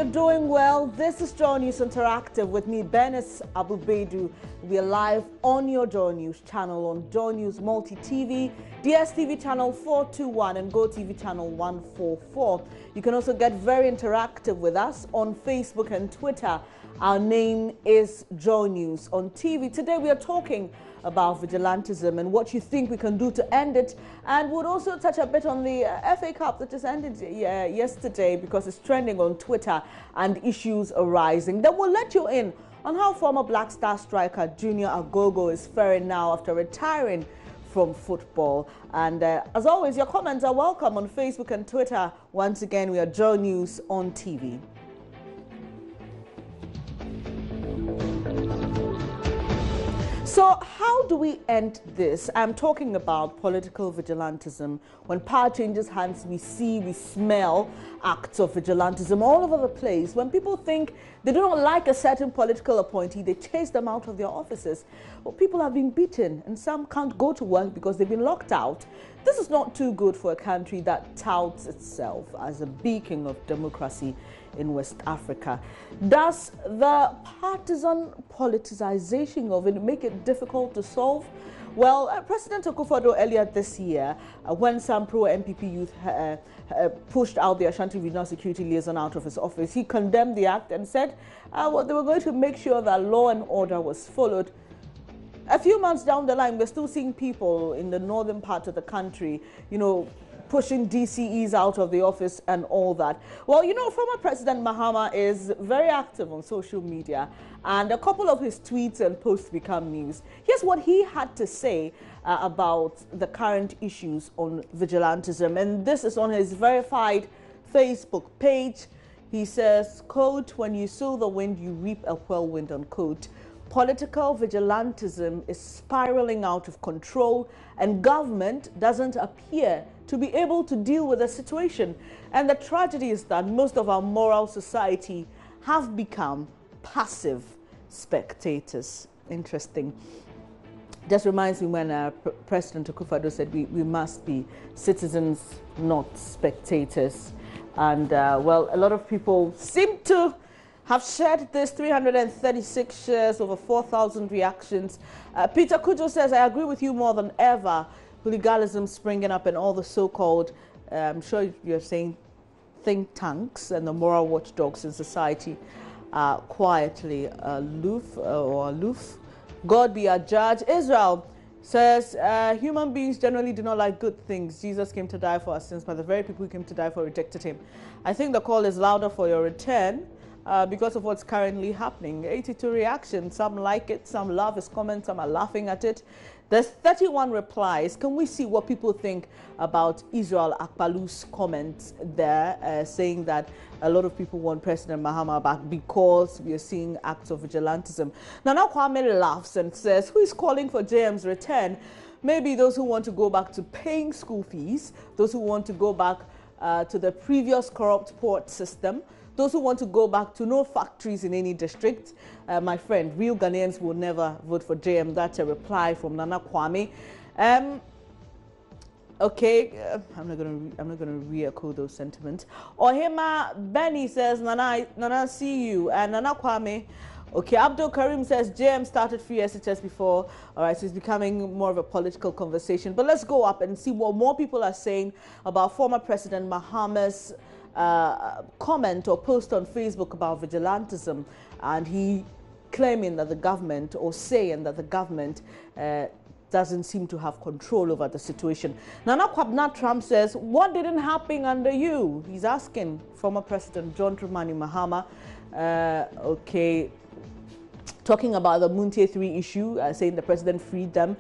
you're doing well. This is Joy News Interactive with me, Benis Abubedu. We are live on your Joy News channel on Joy News Multi TV, DSTV channel 421 and GoTV channel 144. You can also get very interactive with us on Facebook and Twitter. Our name is Joy News on TV. Today we are talking about vigilantism and what you think we can do to end it, and we'll also touch a bit on the FA Cup that just ended yesterday because it's trending on Twitter and issues arising. Then we'll let you in on how former Black Star striker Junior Agogo is faring now after retiring from football. And as always, your comments are welcome on Facebook and Twitter. Once again, we are Joy News on TV. So how do we end this? I'm talking about political vigilantism. When power changes hands, we smell acts of vigilantism all over the place. When people think they do not like a certain political appointee, they chase them out of their offices. Well, people have been beaten and some can't go to work because they've been locked out. This is not too good for a country that touts itself as a beacon of democracy in West Africa. Does the partisan politicization of it make it difficult to solve? Well, President Akufo-Addo earlier this year, when some pro-MPP youth pushed out the Ashanti Regional Security Liaison out of his office, he condemned the act and said well, they were going to make sure that law and order was followed. A few months down the line, we're still seeing people in the northern part of the country, pushing DCEs out of the office and all that. Well, former President Mahama is very active on social media, and a couple of his tweets and posts become news. Here's what he had to say about the current issues on vigilantism, and this is on his verified Facebook page. He says, quote, "When you sow the wind, you reap a whirlwind," unquote. Political vigilantism is spiraling out of control, and government doesn't appear to be able to deal with the situation. And the tragedy is that most of our moral society have become passive spectators. Interesting. Just reminds me when President Akufo-Addo said we must be citizens, not spectators. And well, a lot of people seem to have shared this. 336 shares, over 4,000 reactions. Peter Kujo says, "I agree with you more than ever. Hooliganism springing up and all the so-called, I'm sure you're saying think tanks and the moral watchdogs in society are quietly aloof. God be our judge." Israel says, "Human beings generally do not like good things. Jesus came to die for our sins, but the very people who came to die for rejected him. I think the call is louder for your return because of what's currently happening." 82 reactions. Some like it, some love his comments, some are laughing at it. There's 31 replies. Can we see what people think about Israel Akpalu's comments there, saying that a lot of people want President Mahama back because we are seeing acts of vigilantism. Nana Kwame laughs and says, "Who is calling for JM's return? Maybe those who want to go back to paying school fees, those who want to go back to the previous corrupt port system, those who want to go back to no factories in any district." My friend, real Ghanaians will never vote for JM. That's a reply from Nana Kwame. Okay, I'm not gonna re-echo those sentiments. Ohima Benny says, Nana, see you. And Nana Kwame. Okay, Abdul Karim says JM started free SHS before. All right, so it's becoming more of a political conversation. But let's go up and see what more people are saying about former President Mahama's comment or post on Facebook about vigilantism, and he claiming that the government, or saying that the government doesn't seem to have control over the situation. Nana Kwabena Trump says, "What didn't happen under you?" He's asking former President John Dramani Mahama. Okay, talking about the Muntie 3 issue, saying the president freed them.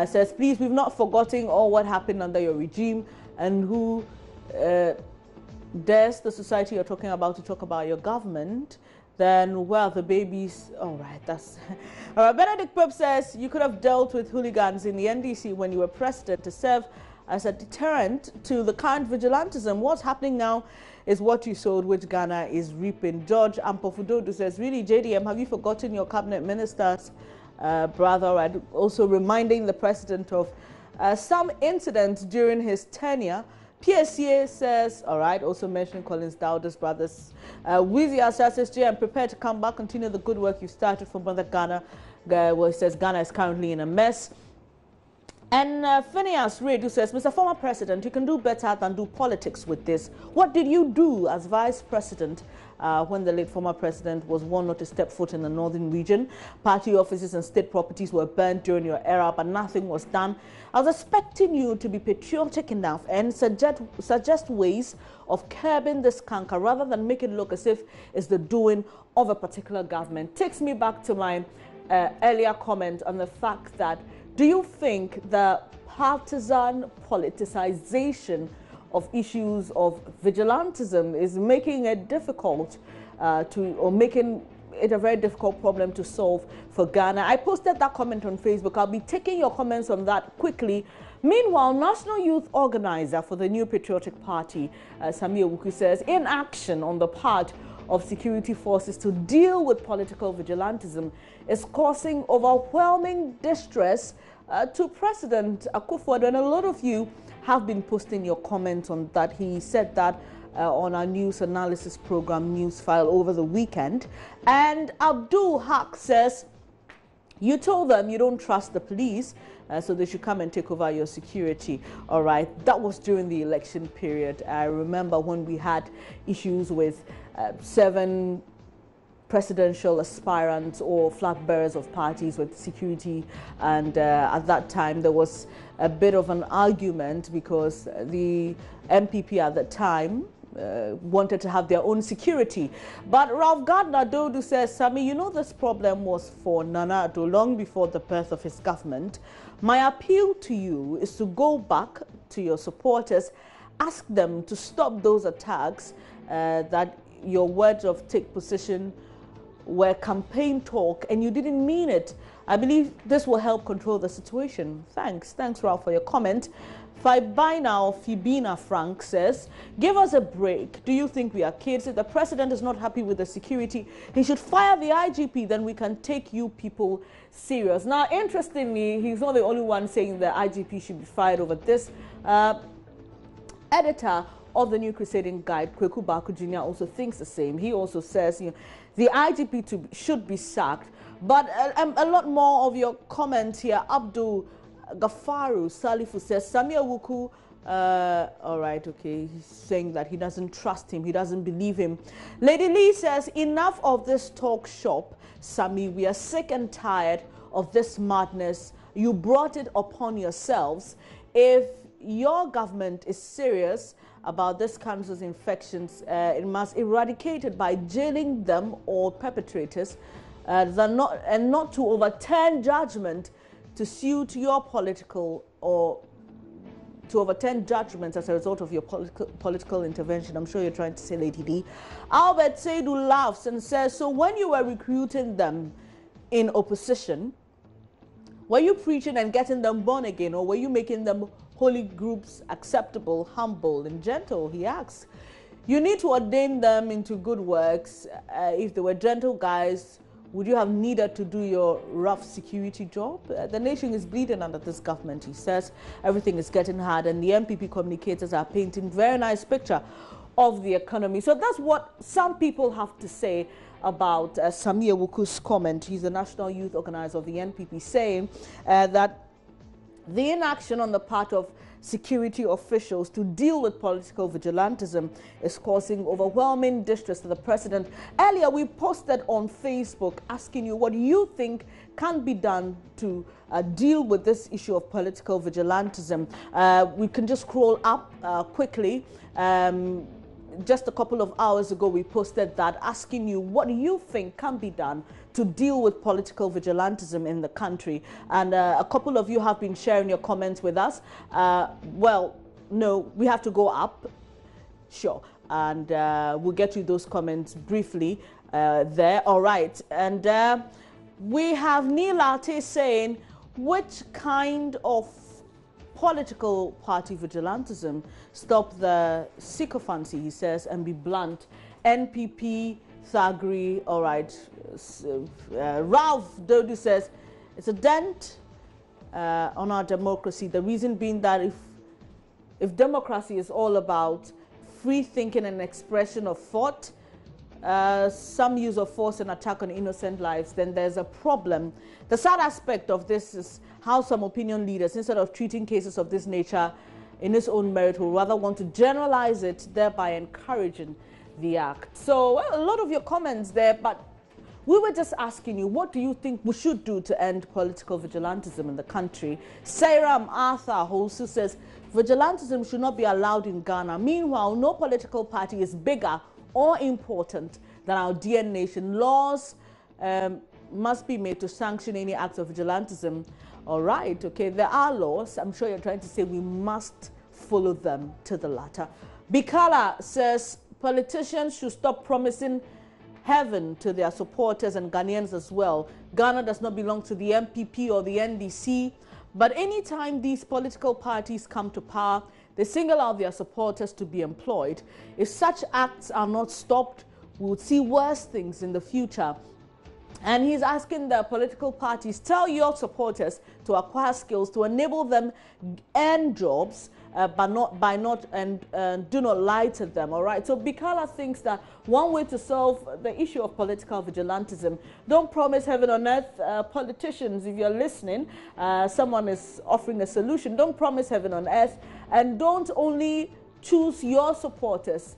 Says, "Please, we've not forgotten all what happened under your regime, and who dares the society you're talking about to talk about your government, then, well, the babies..." All right, that's... All right, Benedict Pope says, "You could have dealt with hooligans in the NDC when you were president to serve as a deterrent to the current vigilantism. What's happening now is what you sowed, which Ghana is reaping." George Ampofudodu says, "Really, JDM, have you forgotten your cabinet ministers, brother?" And also reminding the president of some incidents during his tenure PSCA says, all right, also mentioning Collins Dowders brothers. Wheezy says, I'm prepared to come back, continue the good work you started for Mother Ghana. Well, he says Ghana is currently in a mess. And Phineas Reid, who says, Mr. Former President, you can do better than do politics with this. What did you do as Vice President when the late former president was warned not to step foot in the northern region? Party offices and state properties were burned during your era, but nothing was done. I was expecting you to be patriotic enough and suggest ways of curbing this canker rather than make it look as if it's the doing of a particular government. Takes me back to my earlier comment on the fact that, do you think the partisan politicization of issues of vigilantism is making it difficult making it a very difficult problem to solve for Ghana? I posted that comment on Facebook. I'll be taking your comments on that quickly. Meanwhile, National Youth Organizer for the New Patriotic Party, Sammy Awuku, says inaction on the part of security forces to deal with political vigilantism is causing overwhelming distress to President Akufo-Addo, and a lot of you have been posting your comments on that. He said that on our news analysis program, Newsfile, over the weekend. And Abdul Haq says, you told them you don't trust the police, so they should come and take over your security. All right, that was during the election period. I remember when we had issues with 7 presidential aspirants or flag bearers of parties with security, and at that time there was a bit of an argument because the MPP at the time wanted to have their own security. But Ralph Gardner-Dodu says, Sammy, you know this problem was for Nana Addo long before the birth of his government. My appeal to you is to go back to your supporters, ask them to stop those attacks, that your words of take position were campaign talk and you didn't mean it. I believe this will help control the situation. Thanks, Ralph, for your comment. By now, Fibina Frank says, give us a break. Do you think we are kids? If the president is not happy with the security, he should fire the IGP, then we can take you people serious. Now, interestingly, he's not the only one saying the IGP should be fired over this. Editor of the New Crusading Guide, Kweku Baku Jr. also thinks the same. He also says, the IGP should be sacked. But a lot more of your comments here. Abdul Gafaru Salifu says, Sammy Awuku, all right, okay, he's saying that he doesn't trust him, he doesn't believe him. Lady Lee says, enough of this talk shop, Sammy. We are sick and tired of this madness. You brought it upon yourselves. If your government is serious about this cancer's infections, it must eradicate it by jailing them or perpetrators, not to overturn judgment to suit your political, or to overturn judgments as a result of your political intervention. I'm sure you're trying to say, Lady D. Albert Seidu laughs and says, so when you were recruiting them in opposition, were you preaching and getting them born again, or were you making them holy groups acceptable, humble, and gentle? He asks. You need to ordain them into good works. If they were gentle guys, would you have needed to do your rough security job? The nation is bleeding under this government, he says. Everything is getting hard, and the MPP communicators are painting a very nice picture of the economy. So that's what some people have to say about Sammy Awuku's comment. He's the National Youth Organizer of the NPP, saying that the inaction on the part of security officials to deal with political vigilantism is causing overwhelming distress to the president. Earlier, we posted on Facebook asking you what you think can be done to deal with this issue of political vigilantism. We can just scroll up quickly. Just a couple of hours ago, we posted that asking you what you think can be done to deal with political vigilantism in the country. And a couple of you have been sharing your comments with us. Well, no, we have to go up. Sure. And we'll get you those comments briefly there. All right. And we have Neil Ate saying, which kind of political party vigilantism stop the sycophancy, he says, and be blunt? NPP, Thagri, all right. Ralph Dodu says, it's a dent on our democracy. The reason being that if if democracy is all about free thinking and expression of thought, some use of force and attack on innocent lives, then there's a problem. The sad aspect of this is how some opinion leaders, instead of treating cases of this nature in its own merit, will rather want to generalize it, thereby encouraging the act. So, well, a lot of your comments there, but we were just asking you, what do you think we should do to end political vigilantism in the country? Sarah Arthur also says, vigilantism should not be allowed in Ghana. Meanwhile, no political party is bigger or important than our dear nation. Laws must be made to sanction any acts of vigilantism. All right, okay, there are laws. I'm sure you're trying to say we must follow them to the latter. Bikala says politicians should stop promising heaven to their supporters and Ghanaians as well. Ghana does not belong to the MPP or the NDC, but anytime these political parties come to power, they single out their supporters to be employed. If such acts are not stopped, we would see worse things in the future. And he's asking the political parties, tell your supporters to acquire skills to enable them earn jobs, do not lie to them. All right. So Bikala thinks that one way to solve the issue of political vigilantism, don't promise heaven on earth. Politicians, if you're listening, someone is offering a solution. Don't promise heaven on earth, and don't only choose your supporters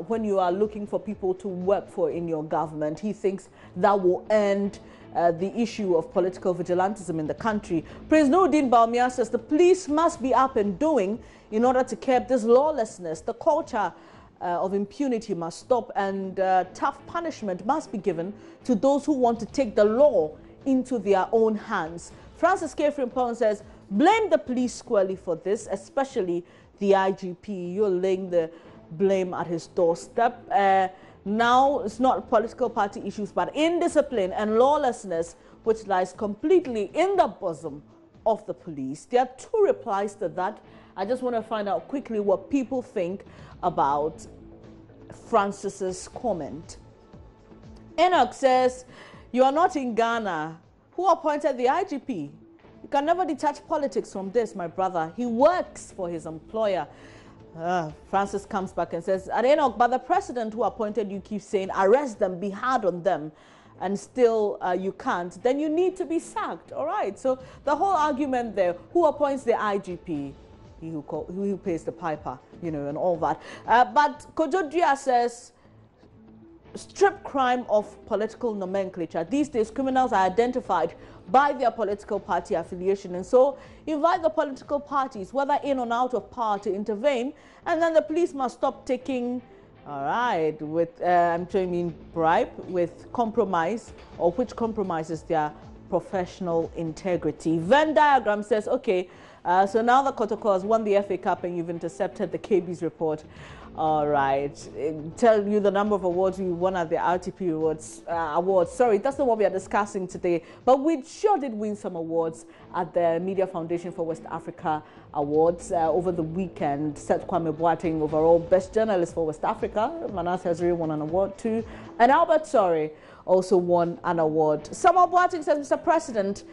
when you are looking for people to work for in your government. He thinks that will end the issue of political vigilantism in the country. Prince Noordin Baumia says the police must be up and doing in order to curb this lawlessness. The culture of impunity must stop, and tough punishment must be given to those who want to take the law into their own hands. Francis K. Frimpong says, blame the police squarely for this, especially the IGP. You're laying the blame at his doorstep. Now it's not political party issues, but indiscipline and lawlessness, which lies completely in the bosom of the police. There are two replies to that. I just want to find out quickly what people think about Francis's comment. Enoch says, you are not in Ghana. Who appointed the IGP? You can never detach politics from this, my brother. He works for his employer. Francis comes back and says, Enoch, but the president who appointed you keeps saying, arrest them, be hard on them, and still you can't, then you need to be sacked. All right. So the whole argument there, who appoints the IGP? He who pays the piper, you know, and all that. But Kojodria says, strip crime of political nomenclature. These days, criminals are identified by their political party affiliation, and so invite the political parties, whether in or out of power, to intervene, and then the police must stop taking, all right, with, I'm sure you mean bribe, with compromise, or which compromises their professional integrity. Venn diagram says, okay, so now the Kotoko has won the FA Cup and you've intercepted the KB's report. All right. Tell you the number of awards we won at the RTP awards. Sorry, that's not what we are discussing today. But we sure did win some awards at the Media Foundation for West Africa Awards over the weekend. Seth Kwame Boateng, overall best journalist for West Africa. Manas Hazri won an award too. And Albert Sorry also won an award. Samuel Boateng says, Mr. President,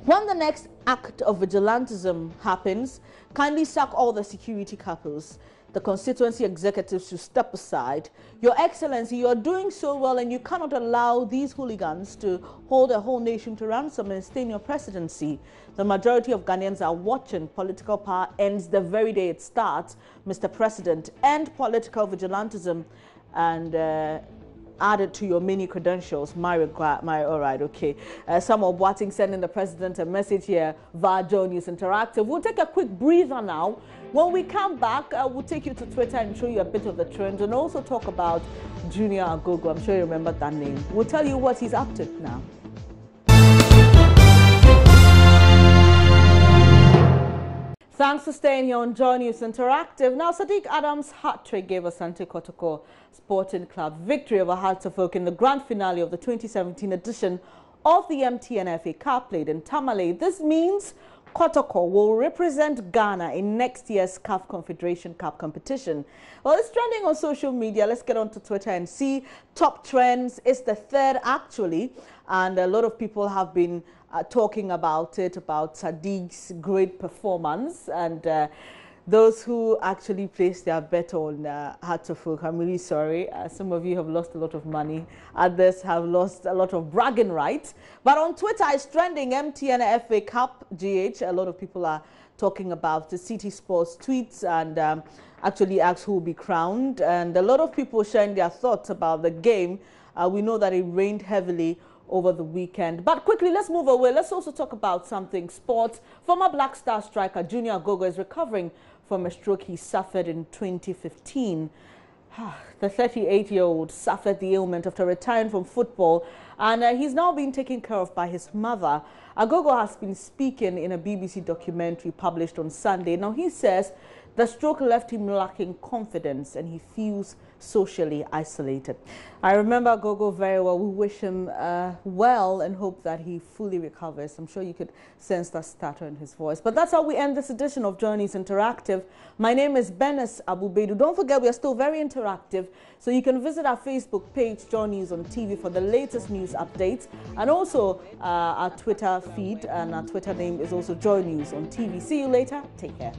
when the next act of vigilantism happens, kindly sack all the security couples. The constituency executives should step aside. Your Excellency, you are doing so well, and you cannot allow these hooligans to hold a whole nation to ransom and stay in your presidency. The majority of Ghanaians are watching. Political power ends the very day it starts. Mr. President, end political vigilantism and add it to your many credentials. All right, okay. Samuel Boateng sending the president a message here via Joe News Interactive. We'll take a quick breather now. When we come back, we'll take you to Twitter and show you a bit of the trends and also talk about Junior Agogo. I'm sure you remember that name. We'll tell you what he's up to now. Thanks for staying here on Joy News Interactive. Now, Sadiq Adams' hat-trick gave Asante Kotoko Sporting Club victory over Hearts of Oak in the grand finale of the 2017 edition of the MTN FA Cup played in Tamale. This means Kotoko will represent Ghana in next year's CAF Confederation Cup competition. Well, it's trending on social media. Let's get onto Twitter and see top trends. It's the third, actually, and a lot of people have been talking about it, about Sadiq's great performance, and those who actually placed their bet on Hearts of Oak, I'm really sorry. Some of you have lost a lot of money. Others have lost a lot of bragging rights. But on Twitter, it's trending MTN FA Cup GH. A lot of people are talking about the City Sports tweets and actually asked who will be crowned. And a lot of people sharing their thoughts about the game. We know that it rained heavily over the weekend. But quickly, let's move away. Let's also talk about something sports. Former Black Star striker Junior Agogo is recovering from a stroke he suffered in 2015. The 38-year-old suffered the ailment after retiring from football, and he's now being taken care of by his mother. Agogo has been speaking in a BBC documentary published on Sunday. Now, he says the stroke left him lacking confidence and he feels socially isolated. I remember Agogo very well. We wish him well and hope that he fully recovers. I'm sure you could sense that stutter in his voice. But that's how we end this edition of Joy News Interactive. My name is Benes Abubedu. Don't forget, we are still very interactive, so you can visit our Facebook page, Joy News on TV, for the latest news updates, and also our Twitter feed, and our Twitter name is also Joy News on TV. See you later. Take care.